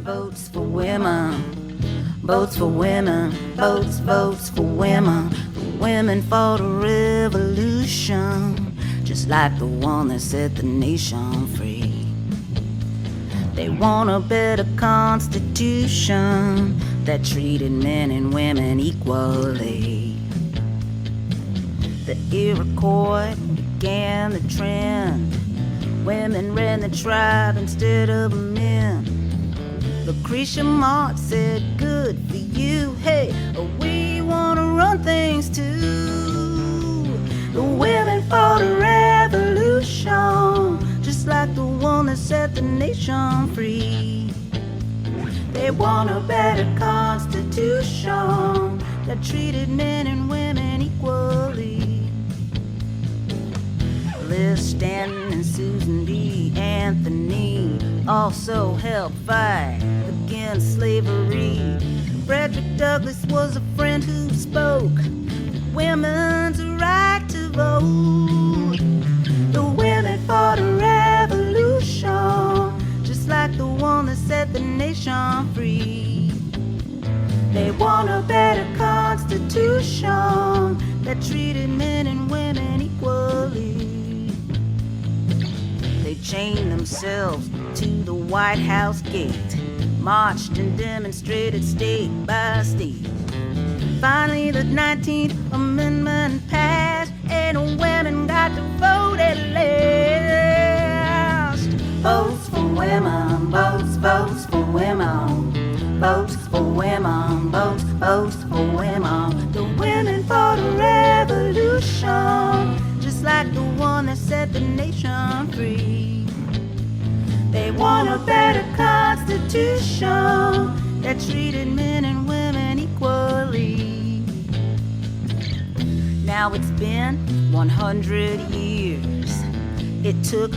Votes for women, votes for women, votes for women. The women fought a revolution, just like the one that set the nation free. They want a better constitution that treated men and women equally. The Iroquois began the trend. Women ran the tribe instead of men. Lucretia Mott said, good for you, hey, we want to run things too. The women fought a revolution, just like the one that set the nation free. They want a better constitution that treated men and women equally. Liz Stanton and Susan B. Anthony also helped fight against slavery. Frederick Douglass was a friend who spoke women's right to vote. The women fought a revolution, just like the one that set the nation free. They want a better constitution that treated men and women equally. They chained themselves to the White House gate, marched and demonstrated state by state. Finally, the 19th Amendment passed, and women got to vote at last. Votes for women, votes for women, votes for women, votes for women. The women fought a revolution, just like the one that set the nation free. They want a better constitution that treated men and women equally. Now it's been 100 years. It took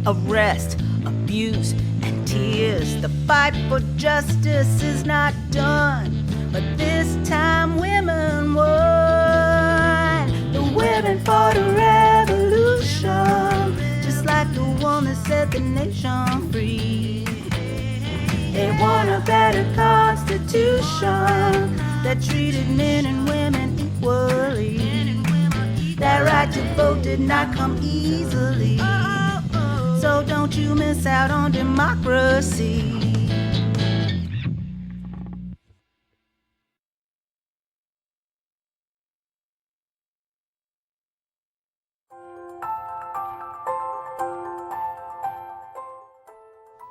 arrest, abuse, and tears. The fight for justice is not done, but this time women won. The women fought a revolution, just like the one that set the nation free. They want a better constitution that treated men and women equally. That right to vote did not come easily, so don't you miss out on democracy.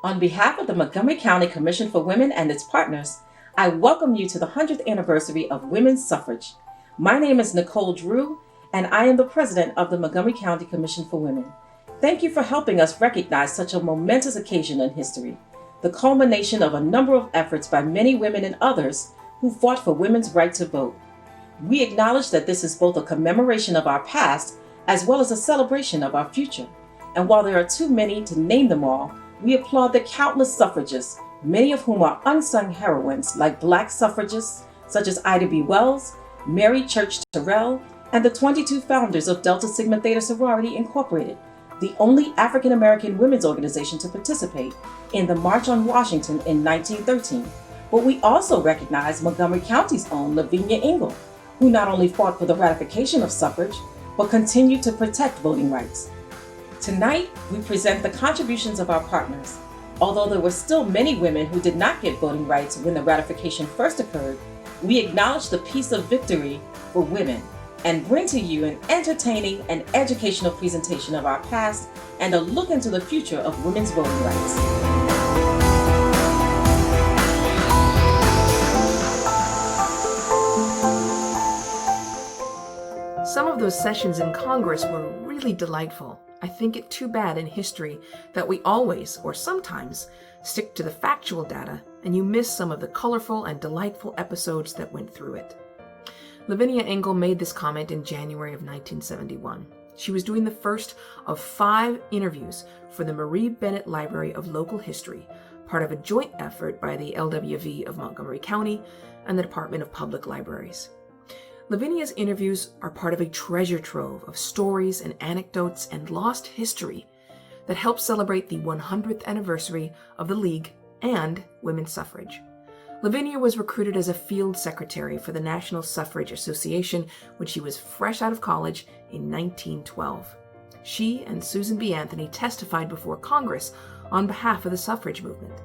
On behalf of the Montgomery County Commission for Women and its partners, I welcome you to the 100th anniversary of women's suffrage. My name is Nicole Drew, and I am the president of the Montgomery County Commission for Women. Thank you for helping us recognize such a momentous occasion in history, the culmination of a number of efforts by many women and others who fought for women's right to vote. We acknowledge that this is both a commemoration of our past as well as a celebration of our future. And while there are too many to name them all, we applaud the countless suffragists, many of whom are unsung heroines like Black suffragists such as Ida B. Wells, Mary Church Terrell, and the 22 founders of Delta Sigma Theta Sorority Incorporated, the only African American women's organization to participate in the March on Washington in 1913. But we also recognize Montgomery County's own Lavinia Engel, who not only fought for the ratification of suffrage, but continued to protect voting rights. Tonight, we present the contributions of our partners. Although there were still many women who did not get voting rights when the ratification first occurred, we acknowledge the peace of victory for women and bring to you an entertaining and educational presentation of our past and a look into the future of women's voting rights. Some of those sessions in Congress were really delightful. I think it too bad in history that we always, or sometimes, Stick to the factual data, and you miss some of the colorful and delightful episodes that went through it. Lavinia Engel made this comment in January of 1971. She was doing the first of 5 interviews for the Marie Bennett Library of Local History, part of a joint effort by the LWV of Montgomery County and the Department of Public Libraries. Lavinia's interviews are part of a treasure trove of stories and anecdotes and lost history that help celebrate the 100th anniversary of the League and women's suffrage. Lavinia was recruited as a field secretary for the National Suffrage Association when she was fresh out of college in 1912. She and Susan B. Anthony testified before Congress on behalf of the suffrage movement.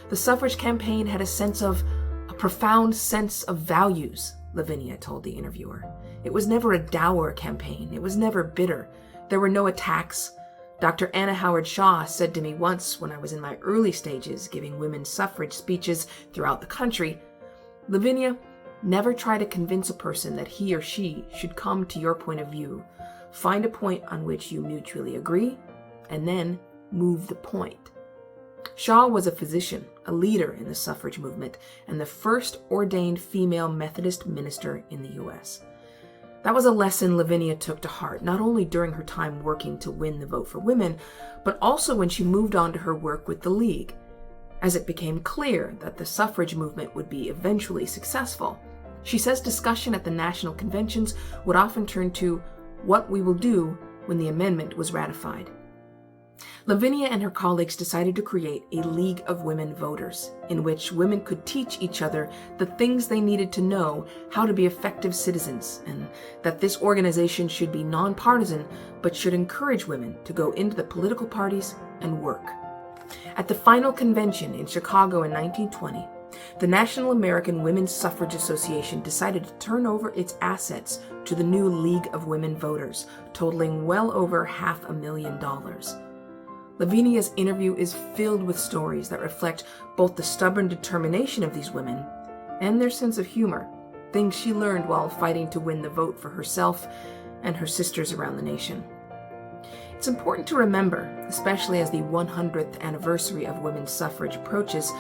The suffrage campaign had a profound sense of values, Lavinia told the interviewer. It was never a dour campaign. It was never bitter. There were no attacks. Dr. Anna Howard Shaw said to me once when I was in my early stages giving women's suffrage speeches throughout the country, Lavinia, never try to convince a person that he or she should come to your point of view. Find a point on which you mutually agree, and then move the point. Shaw was a physician, a leader in the suffrage movement, and the first ordained female Methodist minister in the U.S. That was a lesson Lavinia took to heart, not only during her time working to win the vote for women, but also when she moved on to her work with the League. As it became clear that the suffrage movement would be eventually successful, she says discussion at the national conventions would often turn to what we will do when the amendment was ratified. Lavinia and her colleagues decided to create a League of Women Voters, in which women could teach each other the things they needed to know how to be effective citizens, and that this organization should be nonpartisan, but should encourage women to go into the political parties and work. At the final convention in Chicago in 1920, the National American Women's Suffrage Association decided to turn over its assets to the new League of Women Voters, totaling well over $500,000. Lavinia's interview is filled with stories that reflect both the stubborn determination of these women and their sense of humor, things she learned while fighting to win the vote for herself and her sisters around the nation. It's important to remember, especially as the 100th anniversary of women's suffrage approaches,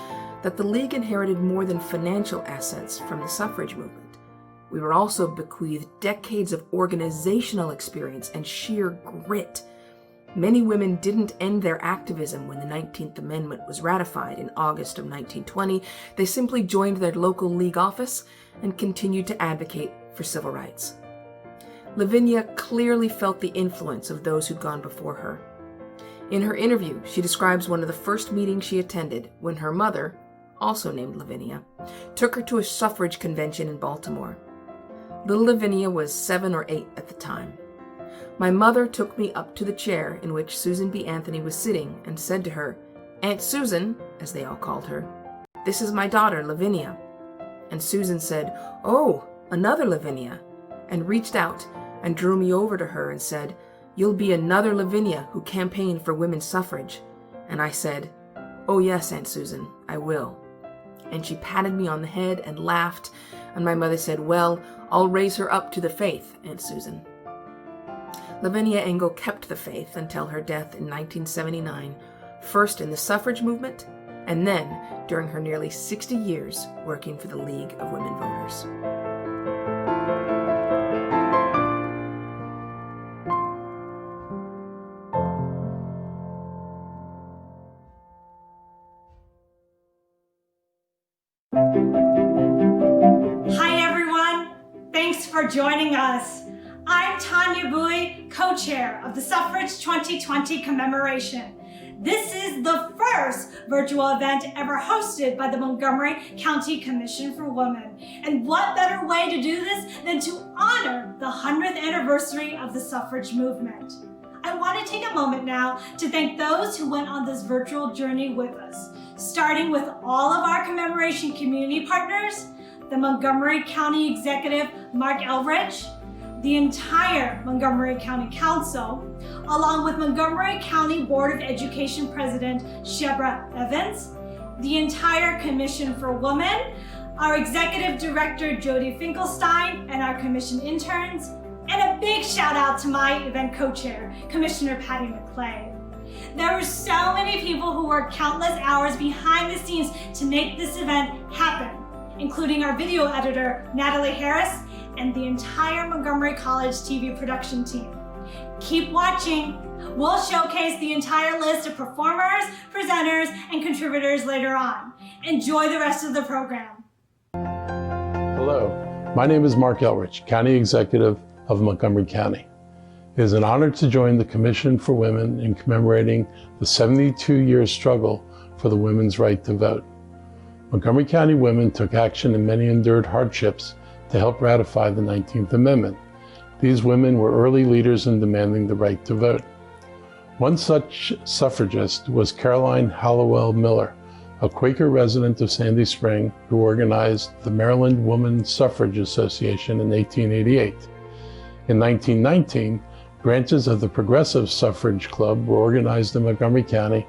that the League inherited more than financial assets from the suffrage movement. We were also bequeathed decades of organizational experience and sheer grit. Many women didn't end their activism when the 19th Amendment was ratified in August of 1920. They simply joined their local League office and continued to advocate for civil rights. Lavinia clearly felt the influence of those who'd gone before her. In her interview, she describes one of the first meetings she attended when her mother, also named Lavinia, took her to a suffrage convention in Baltimore. Little Lavinia was 7 or 8 at the time. My mother took me up to the chair in which Susan B. Anthony was sitting and said to her, "Aunt Susan," as they all called her, "this is my daughter, Lavinia." And Susan said, "Oh, another Lavinia," and reached out and drew me over to her and said, "You'll be another Lavinia who campaigned for women's suffrage." And I said, "Oh yes, Aunt Susan, I will." And she patted me on the head and laughed, and my mother said, "Well, I'll raise her up to the faith, Aunt Susan." Lavinia Engel kept the faith until her death in 1979, first in the suffrage movement, and then during her nearly 60 years working for the League of Women Voters. Hi everyone, thanks for joining us. I'm Tanya, co-chair of the Suffrage 2020 Commemoration. This is the first virtual event ever hosted by the Montgomery County Commission for Women. And what better way to do this than to honor the 100th anniversary of the suffrage movement? I want to take a moment now to thank those who went on this virtual journey with us, starting with all of our commemoration community partners, the Montgomery County Executive, Mark Elrich, the entire Montgomery County Council, along with Montgomery County Board of Education President Chevron Evans, the entire Commission for Women, our Executive Director Jody Finkelstein, and our Commission interns, and a big shout out to my event co-chair, Commissioner Patty McClay. There were so many people who worked countless hours behind the scenes to make this event happen, including our video editor, Natalie Harris, and the entire Montgomery College TV production team. Keep watching. We'll showcase the entire list of performers, presenters, and contributors later on. Enjoy the rest of the program. Hello, my name is Mark Elrich, County Executive of Montgomery County. It is an honor to join the Commission for Women in commemorating the 72-year struggle for the women's right to vote. Montgomery County women took action and many endured hardships to help ratify the 19th Amendment. These women were early leaders in demanding the right to vote. One such suffragist was Caroline Hallowell Miller, a Quaker resident of Sandy Spring who organized the Maryland Woman Suffrage Association in 1888. In 1919, branches of the Progressive Suffrage Club were organized in Montgomery County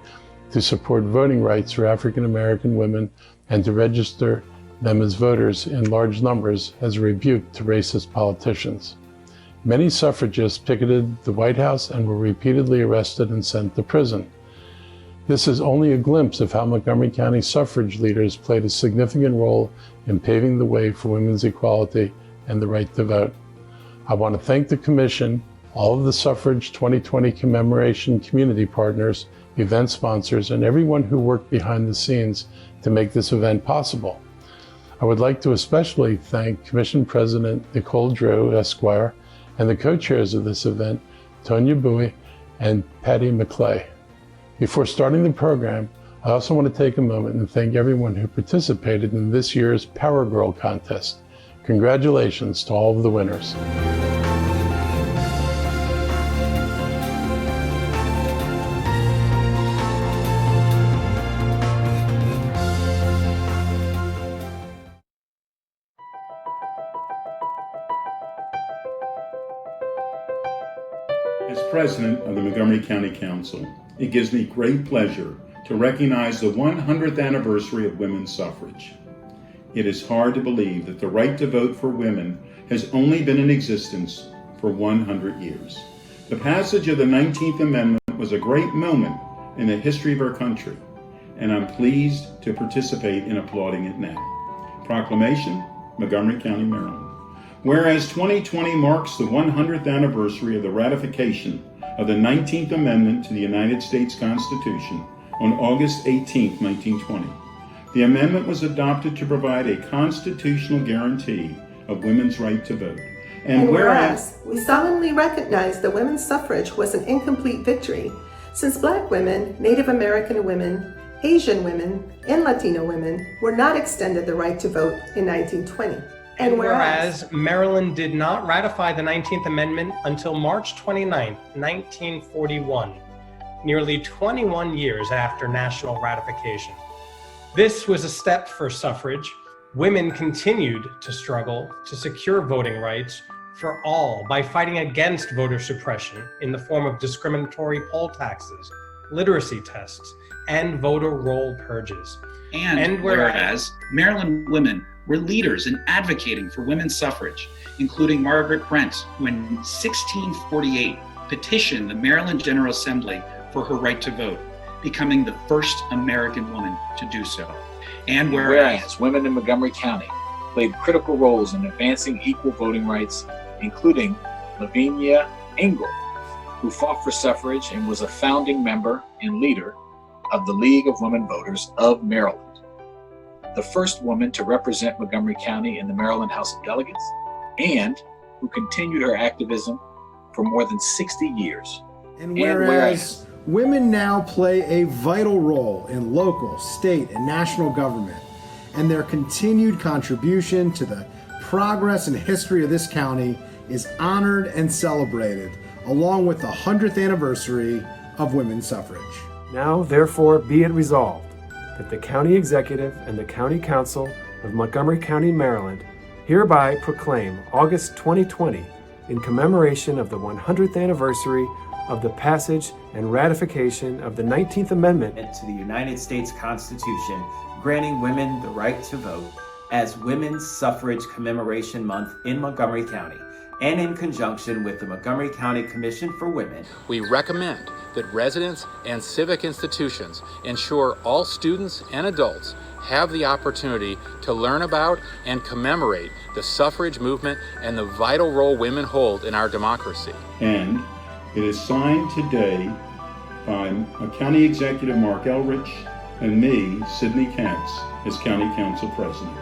to support voting rights for African American women and to register them as voters in large numbers as a rebuke to racist politicians. Many suffragists picketed the White House and were repeatedly arrested and sent to prison. This is only a glimpse of how Montgomery County suffrage leaders played a significant role in paving the way for women's equality and the right to vote. I want to thank the Commission, all of the Suffrage 2020 Commemoration community partners, event sponsors, and everyone who worked behind the scenes to make this event possible. I would like to especially thank Commission President Nicole Drew, Esquire, and the co-chairs of this event, Tanya Bowie and Patty McClay. Before starting the program, I also want to take a moment and thank everyone who participated in this year's Power Girl contest. Congratulations to all of the winners. As President of the Montgomery County Council, it gives me great pleasure to recognize the 100th anniversary of women's suffrage. It is hard to believe that the right to vote for women has only been in existence for 100 years. The passage of the 19th Amendment was a great moment in the history of our country, and I'm pleased to participate in applauding it now. Proclamation, Montgomery County, Maryland. Whereas 2020 marks the 100th anniversary of the ratification of the 19th Amendment to the United States Constitution on August 18, 1920. The amendment was adopted to provide a constitutional guarantee of women's right to vote. And whereas we solemnly recognize that women's suffrage was an incomplete victory, since Black women, Native American women, Asian women, and Latino women were not extended the right to vote in 1920. And whereas Maryland did not ratify the 19th Amendment until March 29, 1941, nearly 21 years after national ratification. This was a step for suffrage. Women continued to struggle to secure voting rights for all by fighting against voter suppression in the form of discriminatory poll taxes, literacy tests, and voter roll purges. And whereas Maryland women were leaders in advocating for women's suffrage, including Margaret Brent, who in 1648 petitioned the Maryland General Assembly for her right to vote, becoming the first American woman to do so. And whereas women in Montgomery County played critical roles in advancing equal voting rights, including Lavinia Engel, who fought for suffrage and was a founding member and leader of the League of Women Voters of Maryland, the first woman to represent Montgomery County in the Maryland House of Delegates, and who continued her activism for more than 60 years. And whereas women now play a vital role in local, state, and national government, and their continued contribution to the progress and history of this county is honored and celebrated, along with the 100th anniversary of women's suffrage. Now, therefore, be it resolved that the County Executive and the County Council of Montgomery County, Maryland, hereby proclaim August 2020 in commemoration of the 100th anniversary of the passage and ratification of the 19th Amendment to the United States Constitution, granting women the right to vote as Women's Suffrage Commemoration Month in Montgomery County, and in conjunction with the Montgomery County Commission for Women, we recommend that residents and civic institutions ensure all students and adults have the opportunity to learn about and commemorate the suffrage movement and the vital role women hold in our democracy. And it is signed today by County Executive Mark Elrich and me, Sidney Katz, as County Council President.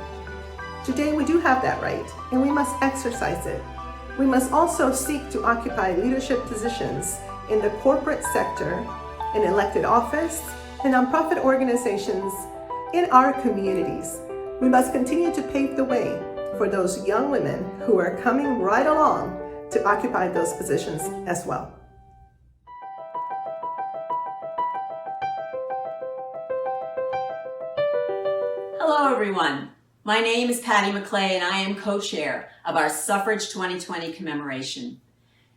Today we do have that right, and we must exercise it. We must also seek to occupy leadership positions in the corporate sector, in elected office, in nonprofit organizations, in our communities. We must continue to pave the way for those young women who are coming right along to occupy those positions as well. Hello everyone, my name is Patty McClay and I am co-chair of our Suffrage 2020 commemoration.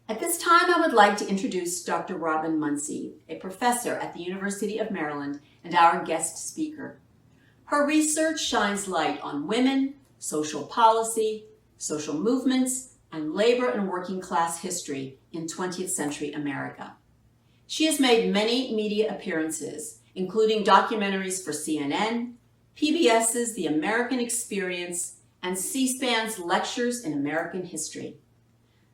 At this time I would like to introduce Dr. Robin Muncie, a professor at the University of Maryland and our guest speaker. Her research shines light on women, social policy, social movements, and labor and working class history in 20th century America. She has made many media appearances, including documentaries for CNN, PBS's The American Experience, and C-SPAN's Lectures in American History.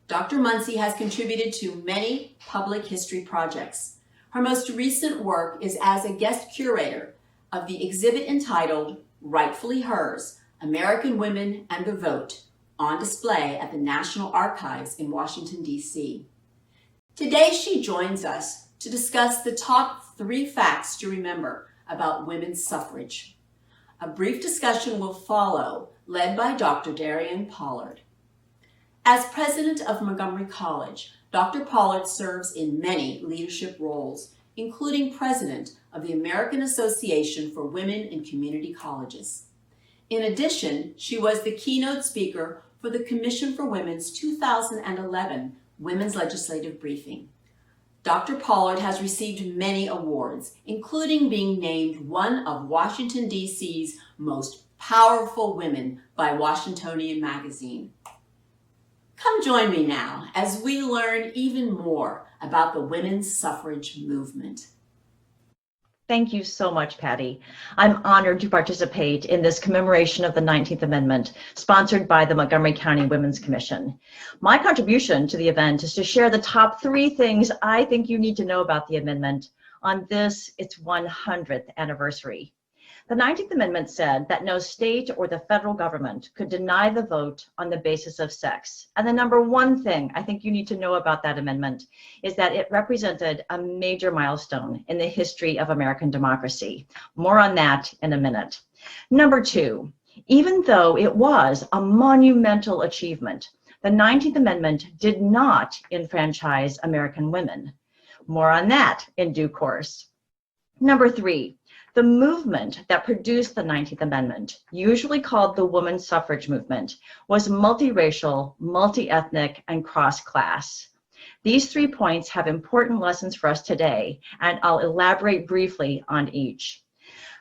Dr. Muncie has contributed to many public history projects. Her most recent work is as a guest curator of the exhibit entitled Rightfully Hers, American Women and the Vote, on display at the National Archives in Washington, D.C. Today she joins us to discuss the top 3 facts to remember about women's suffrage. A brief discussion will follow, led by Dr. Darian Pollard. As president of Montgomery College, Dr. Pollard serves in many leadership roles, including president of the American Association for Women in Community Colleges. In addition, she was the keynote speaker for the Commission for Women's 2011 Women's Legislative Briefing. Dr. Pollard has received many awards, including being named one of Washington, D.C.'s most powerful women by Washingtonian Magazine. Come join me now as we learn even more about the women's suffrage movement. Thank you so much, Patty. I'm honored to participate in this commemoration of the 19th Amendment, sponsored by the Montgomery County Women's Commission. My contribution to the event is to share the top 3 things I think you need to know about the amendment on this, its 100th anniversary. The 19th Amendment said that no state or the federal government could deny the vote on the basis of sex. And the number 1 thing I think you need to know about that amendment is that it represented a major milestone in the history of American democracy. More on that in a minute. Number 2, even though it was a monumental achievement, the 19th Amendment did not enfranchise American women. More on that in due course. Number 3, the movement that produced the 19th Amendment, usually called the women's suffrage movement, was multiracial, multi-ethnic, and cross-class. These 3 points have important lessons for us today, and I'll elaborate briefly on each.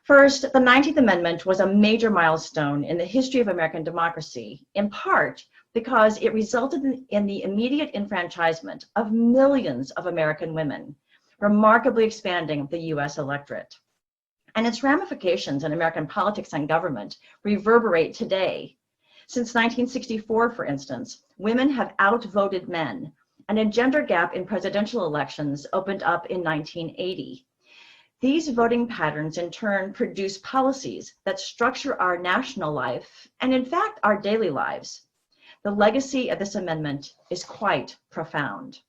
First, the 19th Amendment was a major milestone in the history of American democracy, in part because it resulted in the immediate enfranchisement of millions of American women, remarkably expanding the U.S. electorate. And its ramifications in American politics and government reverberate today. Since 1964, for instance, women have outvoted men, and a gender gap in presidential elections opened up in 1980. These voting patterns in turn produce policies that structure our national life and in fact our daily lives. The legacy of this amendment is quite profound.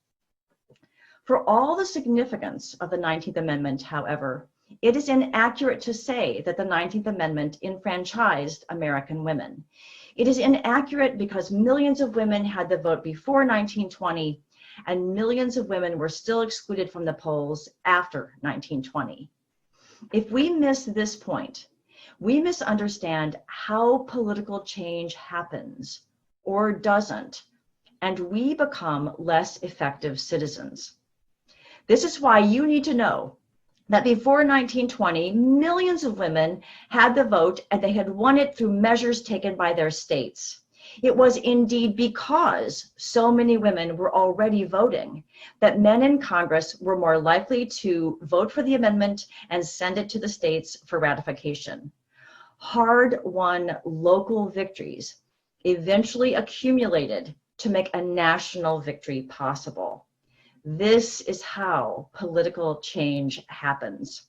For all the significance of the 19th Amendment, however, it is inaccurate to say that the 19th Amendment enfranchised American women. It is inaccurate because millions of women had the vote before 1920, and millions of women were still excluded from the polls after 1920. If we miss this point, we misunderstand how political change happens or doesn't, and we become less effective citizens. This is why you need to know that before 1920, millions of women had the vote and they had won it through measures taken by their states. It was indeed because so many women were already voting that men in Congress were more likely to vote for the amendment and send it to the states for ratification. Hard-won local victories eventually accumulated to make a national victory possible. This is how political change happens.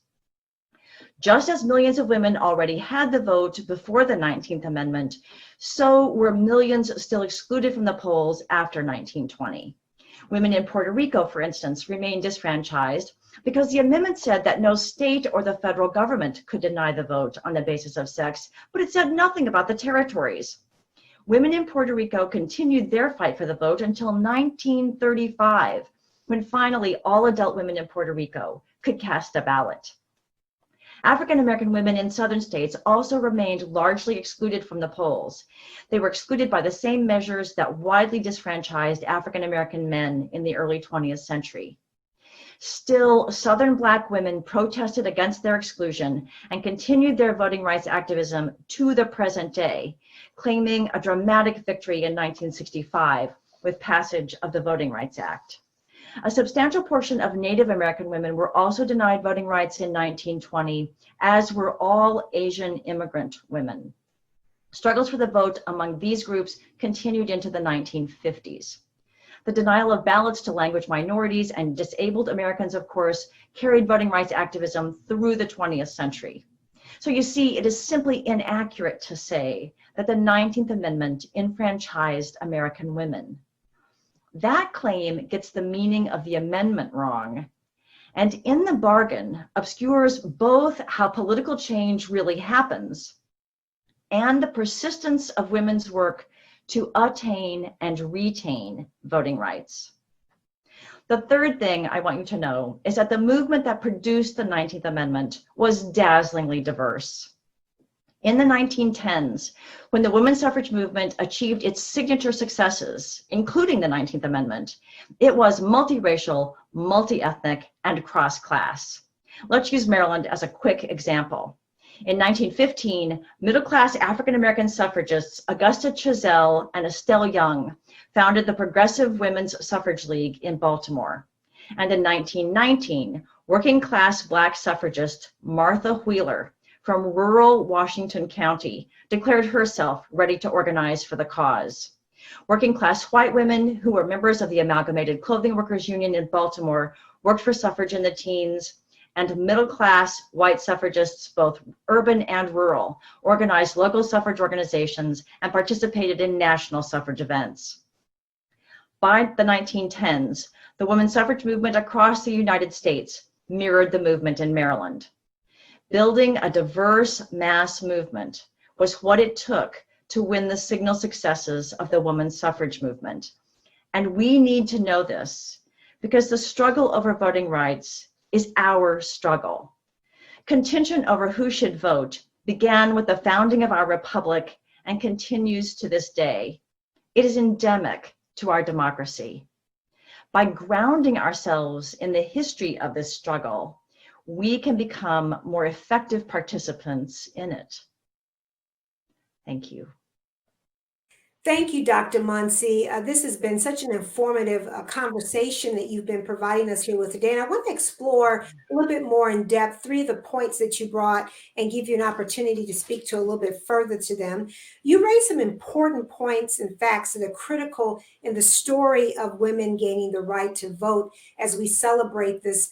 Just as millions of women already had the vote before the 19th Amendment, so were millions still excluded from the polls after 1920. Women in Puerto Rico, for instance, remained disfranchised because the amendment said that no state or the federal government could deny the vote on the basis of sex, but it said nothing about the territories. Women in Puerto Rico continued their fight for the vote until 1935, when finally all adult women in Puerto Rico could cast a ballot. African American women in southern states also remained largely excluded from the polls. They were excluded by the same measures that widely disfranchised African American men in the early 20th century. Still, Southern Black women protested against their exclusion and continued their voting rights activism to the present day, claiming a dramatic victory in 1965 with passage of the Voting Rights Act. A substantial portion of Native American women were also denied voting rights in 1920, as were all Asian immigrant women. Struggles for the vote among these groups continued into the 1950s. The denial of ballots to language minorities and disabled Americans, of course, carried voting rights activism through the 20th century. So you see, it is simply inaccurate to say that the 19th Amendment enfranchised American women. That claim gets the meaning of the amendment wrong, and in the bargain obscures both how political change really happens and the persistence of women's work to attain and retain voting rights. The third thing I want you to know is that the movement that produced the 19th Amendment was dazzlingly diverse. In the 1910s, when the women's suffrage movement achieved its signature successes, including the 19th Amendment, it was multiracial, multi-ethnic, and cross-class. Let's use Maryland as a quick example. In 1915, middle-class African-American suffragists Augusta Chazelle and Estelle Young founded the Progressive Women's Suffrage League in Baltimore. And in 1919, working-class Black suffragist Martha Wheeler from rural Washington County declared herself ready to organize for the cause. Working-class white women who were members of the Amalgamated Clothing Workers Union in Baltimore worked for suffrage in the teens, and middle-class white suffragists, both urban and rural, organized local suffrage organizations and participated in national suffrage events. By the 1910s, the women's suffrage movement across the United States mirrored the movement in Maryland. Building a diverse mass movement was what it took to win the signal successes of the women's suffrage movement. And we need to know this because the struggle over voting rights is our struggle. Contention over who should vote began with the founding of our republic and continues to this day. It is endemic to our democracy. By grounding ourselves in the history of this struggle, we can become more effective participants in it. Thank you. Thank you, Dr. Muncie. This has been such an informative conversation that you've been providing us here with today. And I want to explore a little bit more in depth 3 of the points that you brought and give you an opportunity to speak to a little bit further to them. You raised some important points and facts that are critical in the story of women gaining the right to vote as we celebrate this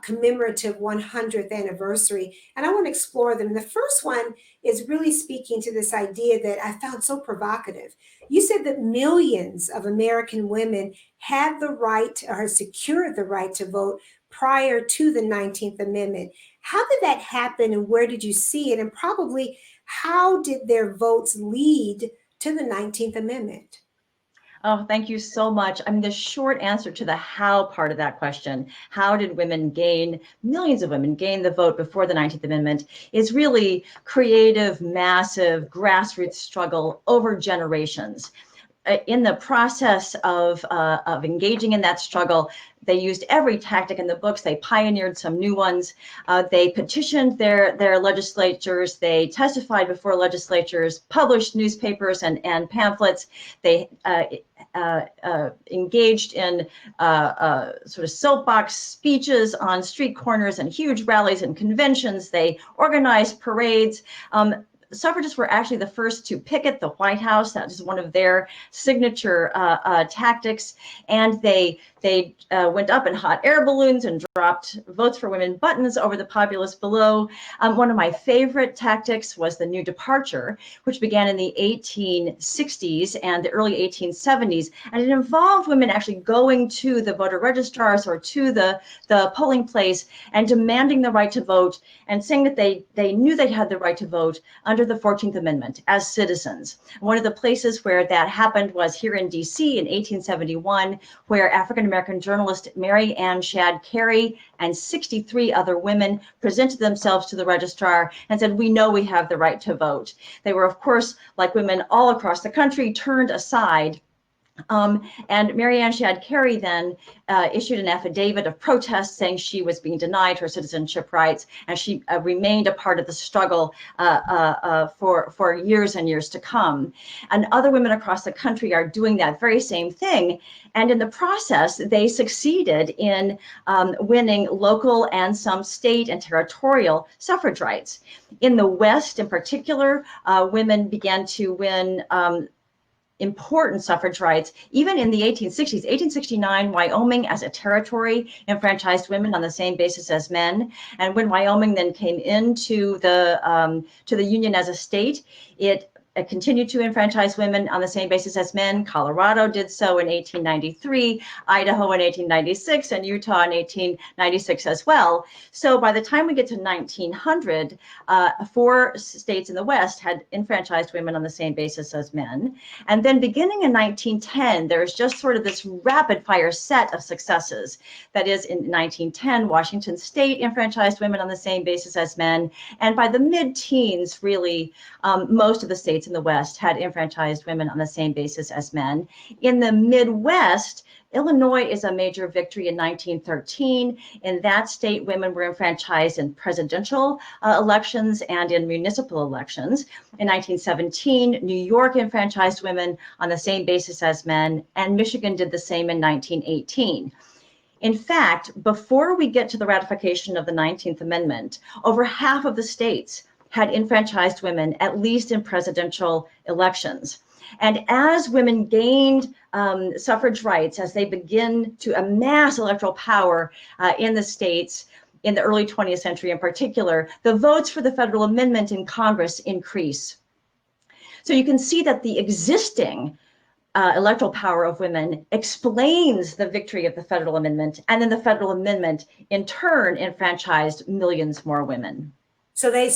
commemorative 100th anniversary. And I want to explore them. The first one is really speaking to this idea that I found so provocative. You said that millions of American women had the right or secured the right to vote prior to the 19th Amendment. How did that happen and where did you see it? And probably how did their votes lead to the 19th Amendment? Oh, thank you so much. I mean, the short answer to the how part of that question, how did millions of women gain the vote before the 19th Amendment, is really creative, massive, grassroots struggle over generations. in the process of engaging in that struggle, they used every tactic in the books. They pioneered some new ones. They petitioned their legislatures. They testified before legislatures, published newspapers and pamphlets. They engaged in sort of soapbox speeches on street corners and huge rallies and conventions. They organized parades. Suffragists were actually the first to picket the White House. That is one of their signature tactics. And they went up in hot air balloons and dropped votes for women buttons over the populace below. One of my favorite tactics was the New Departure, which began in the 1860s and the early 1870s. And it involved women actually going to the voter registrars or to the polling place and demanding the right to vote and saying that they knew they had the right to vote under the 14th Amendment as citizens. One of the places where that happened was here in DC in 1871, where African-American journalist Mary Ann Shadd Cary and 63 other women presented themselves to the registrar and said, "We know we have the right to vote." They were, of course, like women all across the country, turned aside. And Mary Ann Shadd Cary then issued an affidavit of protest saying she was being denied her citizenship rights, and she remained a part of the struggle for years and years to come. And other women across the country are doing that very same thing. And in the process, they succeeded in winning local and some state and territorial suffrage rights. In the West, in particular, women began to win important suffrage rights. Even in the 1860s, 1869, Wyoming as a territory enfranchised women on the same basis as men. And when Wyoming then came into the Union as a state, it continued to enfranchise women on the same basis as men. Colorado did so in 1893, Idaho in 1896, and Utah in 1896 as well. So by the time we get to 1900, 4 states in the West had enfranchised women on the same basis as men. And then beginning in 1910, there's just sort of this rapid fire set of successes. That is, in 1910, Washington State enfranchised women on the same basis as men. And by the mid-teens, really, most of the states in the West had enfranchised women on the same basis as men. In the Midwest, Illinois is a major victory in 1913. In that state, women were enfranchised in presidential elections and in municipal elections. In 1917, New York enfranchised women on the same basis as men, and Michigan did the same in 1918. In fact, before we get to the ratification of the 19th Amendment, over half of the states had enfranchised women, at least in presidential elections. And as women gained suffrage rights, as they begin to amass electoral power in the states in the early 20th century in particular, the votes for the federal amendment in Congress increase. So you can see that the existing electoral power of women explains the victory of the federal amendment, and then the federal amendment in turn enfranchised millions more women. So they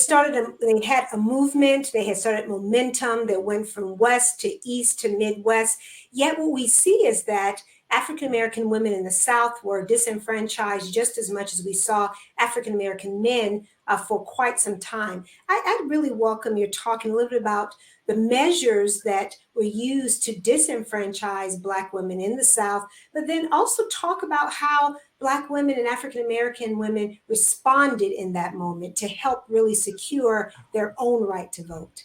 had a movement, they had started momentum that went from West to East to Midwest. Yet what we see is that African-American women in the South were disenfranchised just as much as we saw African-American men for quite some time. I'd really welcome your talking a little bit about the measures that were used to disenfranchise Black women in the South, but then also talk about how Black women and African-American women responded in that moment to help really secure their own right to vote.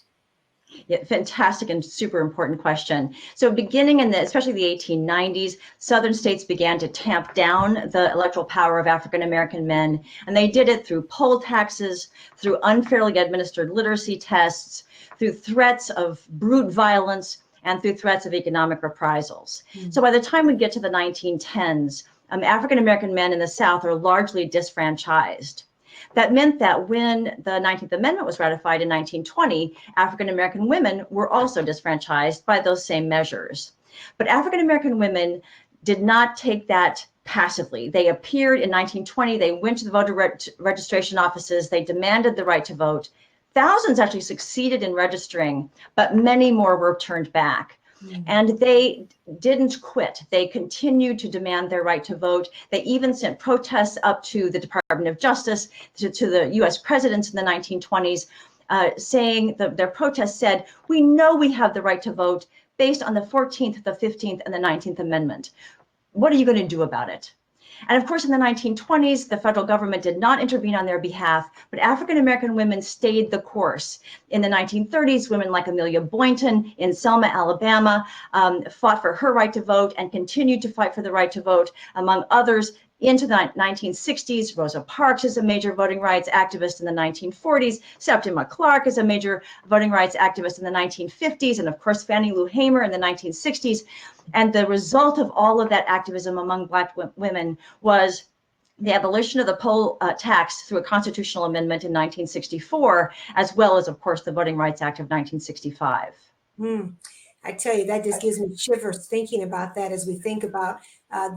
Yeah, fantastic and super important question. So beginning in especially the 1890s, Southern states began to tamp down the electoral power of African-American men, and they did it through poll taxes, through unfairly administered literacy tests, through threats of brute violence, and through threats of economic reprisals. So by the time we get to the 1910s, African-American men in the South are largely disfranchised. That meant that when the 19th Amendment was ratified in 1920, African-American women were also disfranchised by those same measures. But African-American women did not take that passively. They appeared in 1920, they went to the voter registration offices, they demanded the right to vote. Thousands actually succeeded in registering, but many more were turned back. And they didn't quit. They continued to demand their right to vote. They even sent protests up to the Department of Justice, to the US presidents in the 1920s, saying that their protests said, "We know we have the right to vote, based on the 14th, the 15th, and the 19th Amendment. What are you going to do about it? And of course, in the 1920s, the federal government did not intervene on their behalf, but African-American women stayed the course. In the 1930s, women like Amelia Boynton in Selma, Alabama, fought for her right to vote and continued to fight for the right to vote, among others. Into the 1960s, Rosa Parks is a major voting rights activist in the 1940s. Septima Clark is a major voting rights activist in the 1950s. And of course, Fannie Lou Hamer in the 1960s. And the result of all of that activism among Black women was the abolition of the poll tax through a constitutional amendment in 1964, as well as, of course, the Voting Rights Act of 1965. I tell you, that just gives me shivers thinking about that as we think about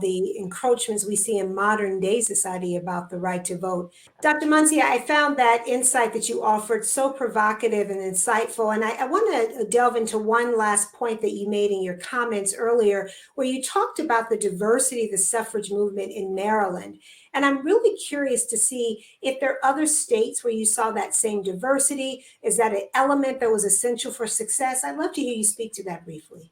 the encroachments we see in modern day society about the right to vote. Dr. Muncie, I found that insight that you offered so provocative and insightful. And I want to delve into one last point that you made in your comments earlier, where you talked about the diversity of the suffrage movement in Maryland. And I'm really curious to see if there are other states where you saw that same diversity. Is that an element that was essential for success? I'd love to hear you speak to that briefly.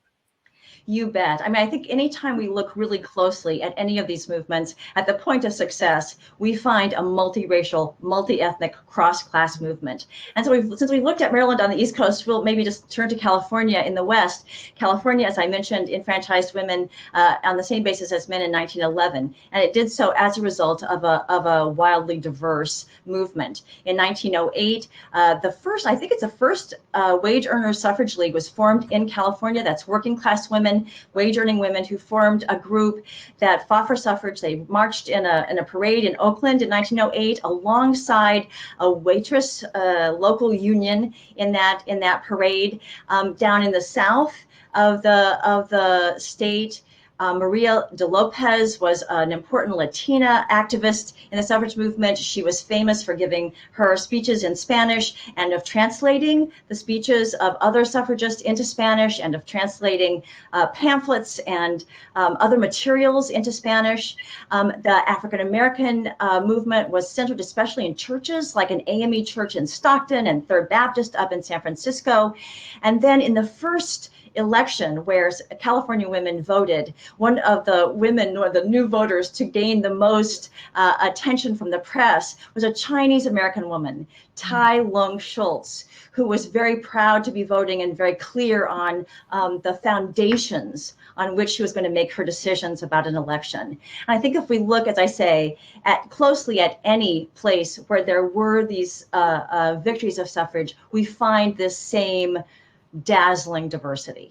You bet. I mean, I think anytime we look really closely at any of these movements, at the point of success, we find a multiracial, multi-ethnic, cross-class movement. And so since we looked at Maryland on the East Coast, we'll maybe just turn to California in the West. California, as I mentioned, enfranchised women on the same basis as men in 1911. And it did so as a result of a wildly diverse movement. In 1908, the first wage earners suffrage league was formed in California. That's working class women, wage-earning women who formed a group that fought for suffrage. They marched in a parade in Oakland in 1908 alongside a waitress local union in that parade. Down in the south of the state, Maria de Lopez was an important Latina activist in the suffrage movement. She was famous for giving her speeches in Spanish and of translating the speeches of other suffragists into Spanish and of translating pamphlets and other materials into Spanish. The African American movement was centered especially in churches like an AME church in Stockton and Third Baptist up in San Francisco. And then in the first election where California women voted, one of the women or the new voters to gain the most attention from the press was a Chinese American woman, Tai Lung Schultz, who was very proud to be voting and very clear on the foundations on which she was going to make her decisions about an election. And I think if we look, as I say, closely at any place where there were these victories of suffrage, we find this same dazzling diversity.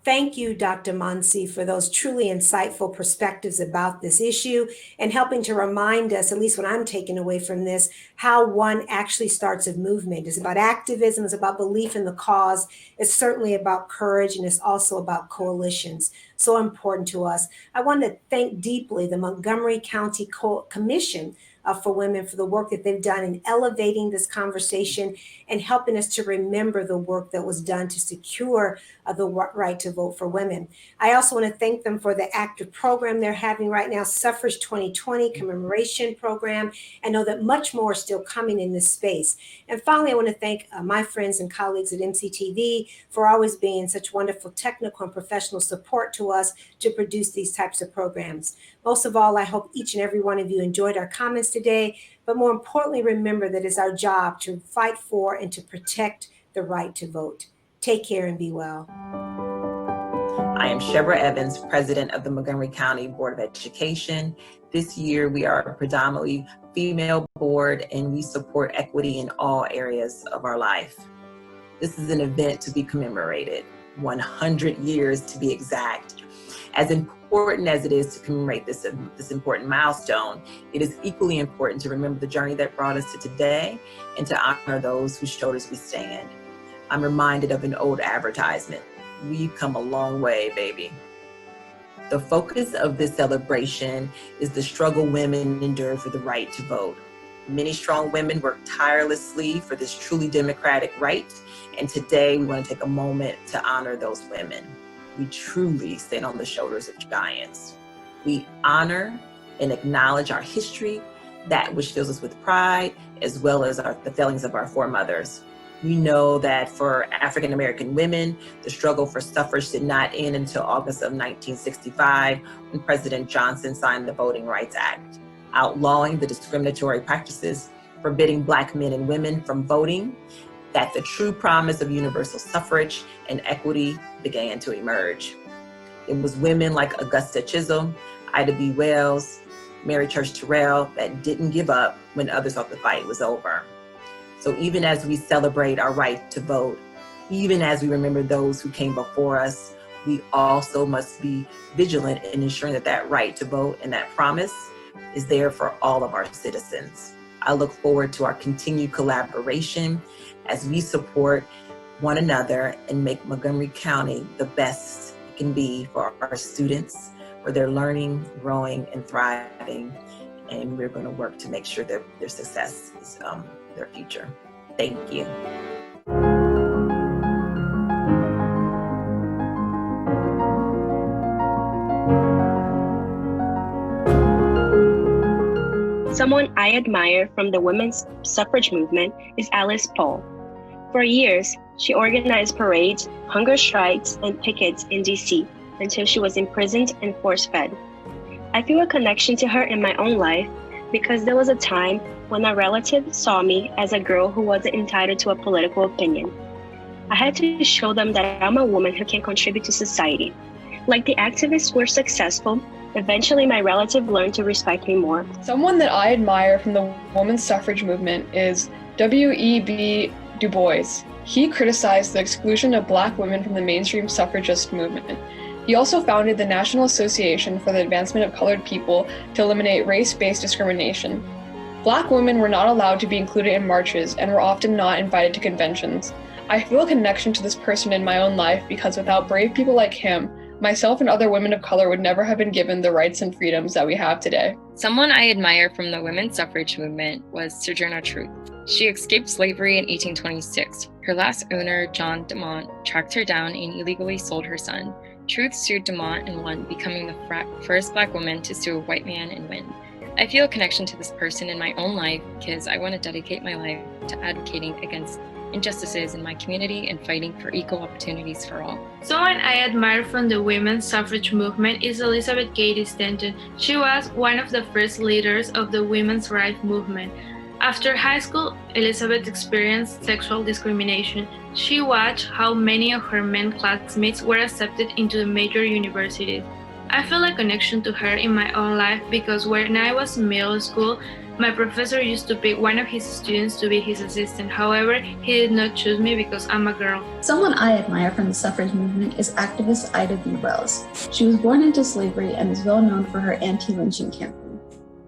Thank you, Dr. Muncie, for those truly insightful perspectives about this issue and helping to remind us, at least what I'm taking away from this, how one actually starts a movement. It's about activism, it's about belief in the cause, it's certainly about courage, and it's also about coalitions. So important to us. I want to thank deeply the Montgomery County Commission for Women for the work that they've done in elevating this conversation and helping us to remember the work that was done to secure the right to vote for women. I also want to thank them for the active program they're having right now, Suffrage 2020 Commemoration Program. I know that much more is still coming in this space. And finally, I want to thank my friends and colleagues at MCTV for always being such wonderful technical and professional support to us to produce these types of programs. Most of all, I hope each and every one of you enjoyed our comments today, but more importantly, remember that it's our job to fight for and to protect the right to vote. Take care and be well. I am Chevron Evans, president of the Montgomery County Board of Education. This year, we are a predominantly female board and we support equity in all areas of our life. This is an event to be commemorated, 100 years to be exact. As important as it is to commemorate this important milestone, it is equally important to remember the journey that brought us to today and to honor those whose shoulders we stand. I'm reminded of an old advertisement. We've come a long way, baby. The focus of this celebration is the struggle women endured for the right to vote. Many strong women worked tirelessly for this truly democratic right, and today we want to take a moment to honor those women. We truly stand on the shoulders of giants. We honor and acknowledge our history, that which fills us with pride, as well as the failings of our foremothers. We know that for African American women, the struggle for suffrage did not end until August of 1965, when President Johnson signed the Voting Rights Act, outlawing the discriminatory practices forbidding Black men and women from voting, that the true promise of universal suffrage and equity began to emerge. It was women like Augusta Chisholm, Ida B. Wells, Mary Church Terrell that didn't give up when others thought the fight was over. So even as we celebrate our right to vote, even as we remember those who came before us, we also must be vigilant in ensuring that that right to vote and that promise is there for all of our citizens. I look forward to our continued collaboration as we support one another and make Montgomery County the best it can be for our students, where they're learning, growing, and thriving. And we're going to work to make sure that their success is their future. Thank you. Someone I admire from the women's suffrage movement is Alice Paul. For years, she organized parades, hunger strikes, and pickets in DC until she was imprisoned and force-fed. I feel a connection to her in my own life because there was a time when a relative saw me as a girl who wasn't entitled to a political opinion. I had to show them that I'm a woman who can contribute to society. Like the activists were successful, eventually my relative learned to respect me more. Someone that I admire from the women's suffrage movement is W.E.B. Du Bois. He criticized the exclusion of Black women from the mainstream suffragist movement. He also founded the National Association for the Advancement of Colored People to eliminate race-based discrimination. Black women were not allowed to be included in marches and were often not invited to conventions. I feel a connection to this person in my own life because without brave people like him, myself and other women of color would never have been given the rights and freedoms that we have today. Someone I admire from the women's suffrage movement was Sojourner Truth. She escaped slavery in 1826. Her last owner, John DeMont, tracked her down and illegally sold her son. Truth sued DeMont and won, becoming the first Black woman to sue a white man and win. I feel a connection to this person in my own life because I want to dedicate my life to advocating against injustices in my community and fighting for equal opportunities for all. Someone I admire from the women's suffrage movement is Elizabeth Cady Stanton. She was one of the first leaders of the women's rights movement. After high school, Elizabeth experienced sexual discrimination. She watched how many of her men classmates were accepted into the major universities. I feel a connection to her in my own life because when I was in middle school, my professor used to pick one of his students to be his assistant. However, he did not choose me because I'm a girl. Someone I admire from the suffrage movement is activist Ida B. Wells. She was born into slavery and is well known for her anti-lynching campaign.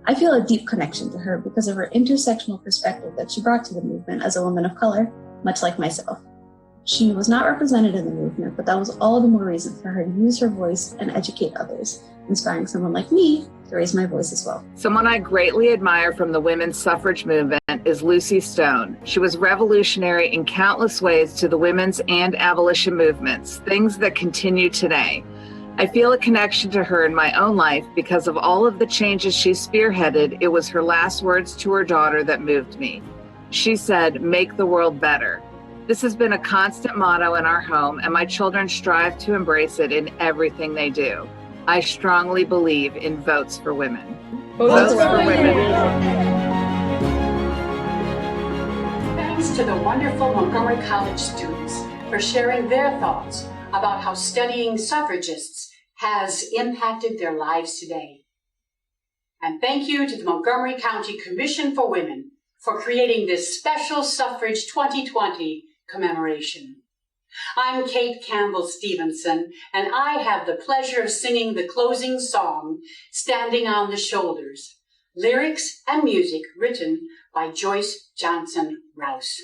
I feel a deep connection to her because of her intersectional perspective that she brought to the movement as a woman of color, much like myself. She was not represented in the movement, but that was all the more reason for her to use her voice and educate others, inspiring someone like me to raise my voice as well. Someone I greatly admire from the women's suffrage movement is Lucy Stone. She was revolutionary in countless ways to the women's and abolition movements, things that continue today. I feel a connection to her in my own life because of all of the changes she spearheaded. It was her last words to her daughter that moved me. She said, "Make the world better." This has been a constant motto in our home, and my children strive to embrace it in everything they do. I strongly believe in votes for women. Votes for women. Thanks to the wonderful Montgomery College students for sharing their thoughts about how studying suffragists has impacted their lives today. And thank you to the Montgomery County Commission for Women for creating this special Suffrage 2020 commemoration. I'm Kate Campbell Stevenson, and I have the pleasure of singing the closing song, Standing on the Shoulders, lyrics and music written by Joyce Johnson Rouse.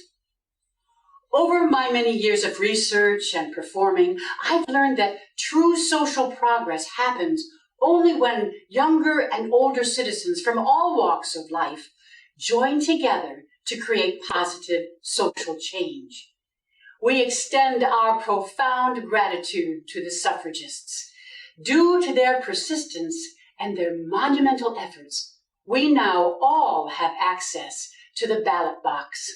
Over my many years of research and performing, I've learned that true social progress happens only when younger and older citizens from all walks of life join together to create positive social change. We extend our profound gratitude to the suffragists. Due to their persistence and their monumental efforts, we now all have access to the ballot box.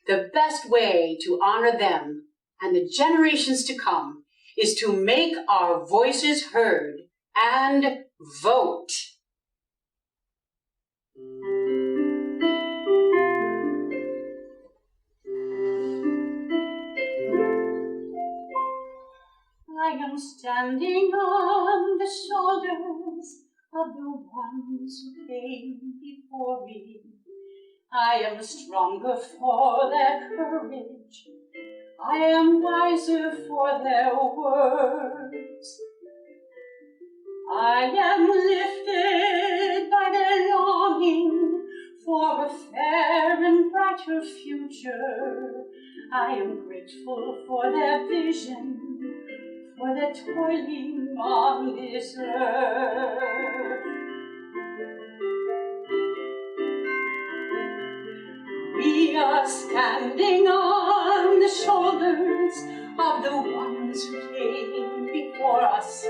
The best way to honor them and the generations to come is to make our voices heard and vote. I am standing on the shoulders of the ones who came before me. I am stronger for their courage. I am wiser for their words. I am lifted by their longing for a fair and brighter future. I am grateful for their vision, for their toiling on this earth. We are standing on the shoulders of the ones who came before us.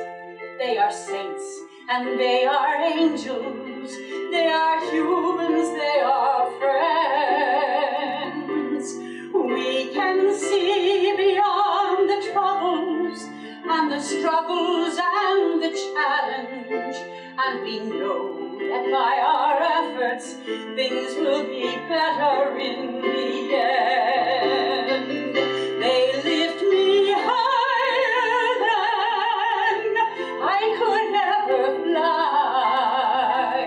They are saints and they are angels. They are humans, they are friends. We can see beyond the troubles and the struggles and the challenge, and we know that by our efforts things will be better in the end. They lift me higher than I could ever fly,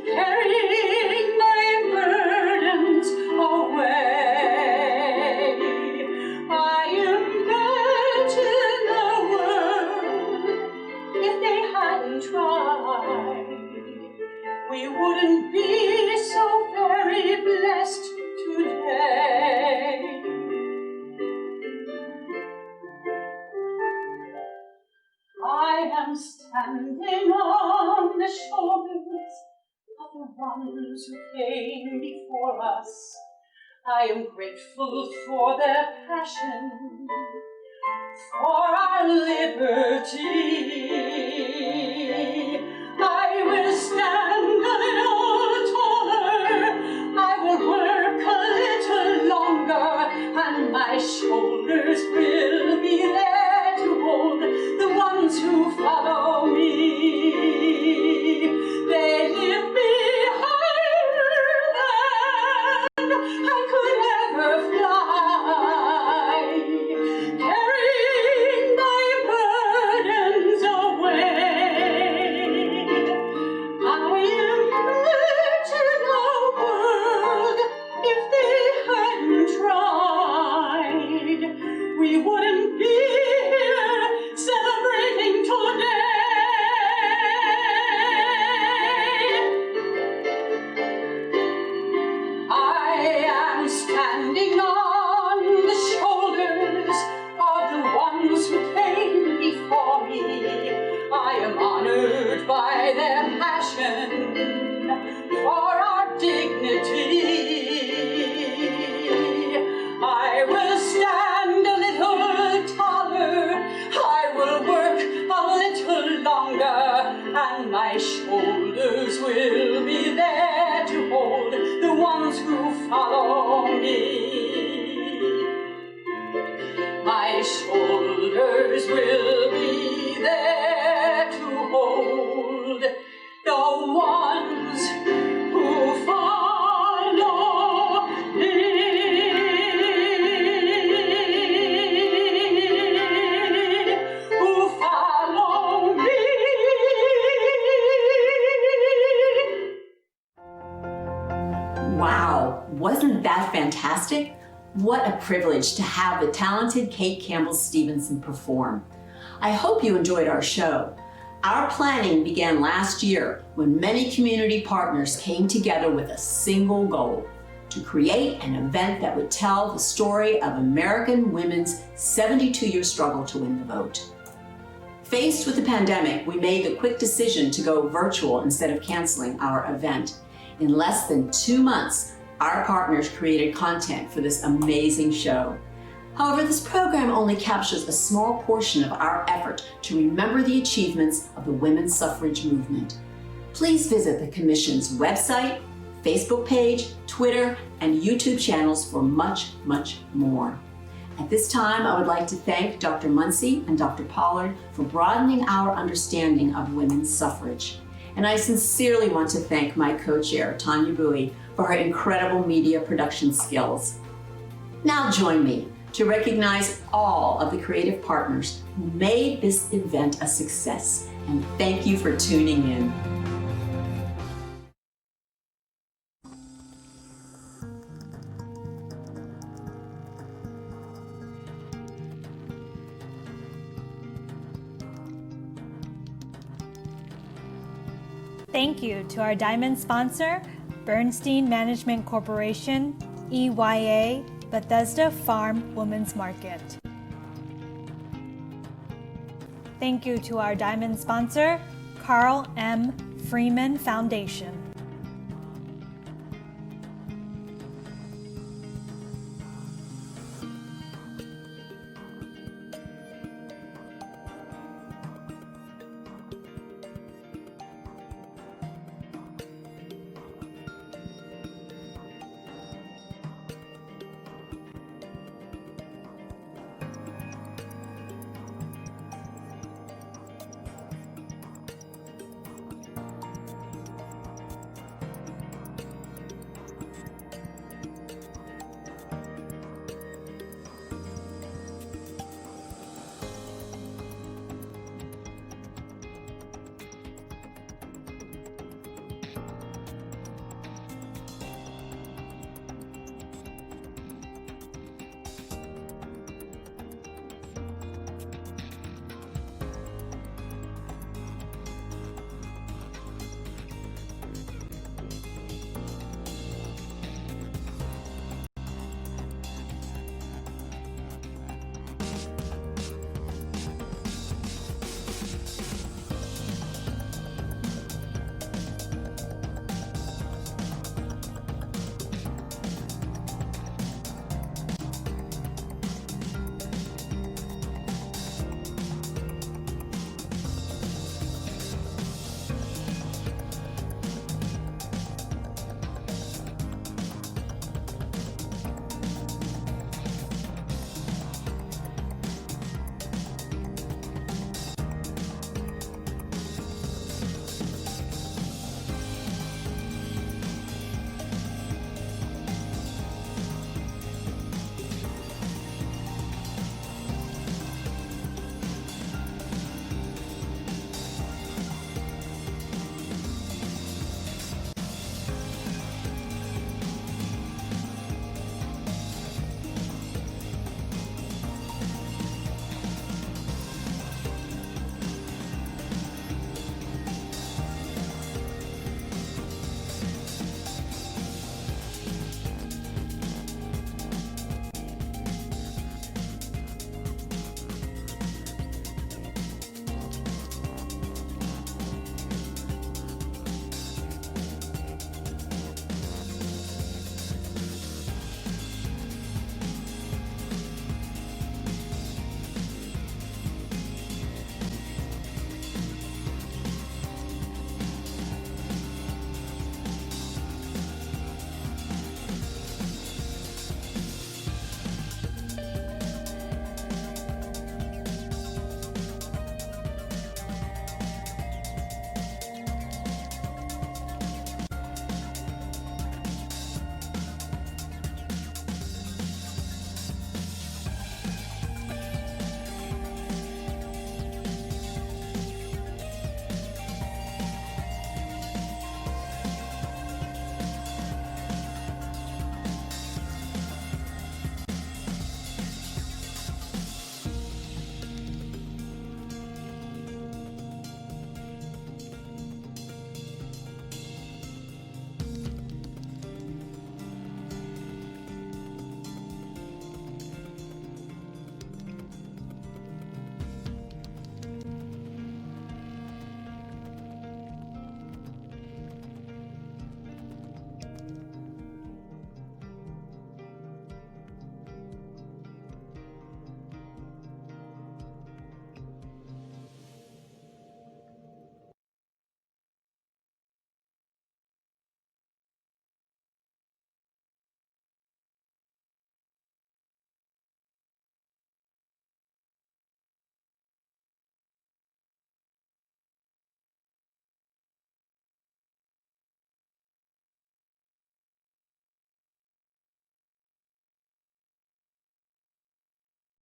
carrying my burdens away. I imagine the world if they hadn't tried. We wouldn't be so very blessed today. I am standing on the shoulders of the ones who came before us. I am grateful for their passion, for our liberty. I will stand a little taller, I will work a little longer, and my shoulders will be there to hold the ones who follow me. They lift me higher than I could ever fly, carrying my burdens away. I imagine a world if they hadn't tried. We wouldn't be here celebrating today. I am standing on the shoulders of the ones who came before me. I am honored by their passion for our dignity. I will stand a little taller, I will work a little longer, and my shoulders will be there to hold the ones who follow me. My shoulders will be there to hold the ones who follow me. Who follow me. Wow, wasn't that fantastic? What a privilege to have the talented Kate Campbell-Stevenson perform. I hope you enjoyed our show. Our planning began last year when many community partners came together with a single goal: to create an event that would tell the story of American women's 72-year struggle to win the vote. Faced with the pandemic, we made the quick decision to go virtual instead of canceling our event. In less than 2 months, our partners created content for this amazing show. However, this program only captures a small portion of our effort to remember the achievements of the women's suffrage movement. Please visit the Commission's website, Facebook page, Twitter, Twitter, and YouTube channels for much, much more. At this time, I would like to thank Dr. Muncie and Dr. Pollard for broadening our understanding of women's suffrage. And I sincerely want to thank my co-chair, Tanya Bowie, for her incredible media production skills. Now join me to recognize all of the creative partners who made this event a success. And thank you for tuning in. Thank you to our diamond sponsor, Bernstein Management Corporation, EYA, Bethesda Farm Women's Market. Thank you to our diamond sponsor, Carl M. Freeman Foundation.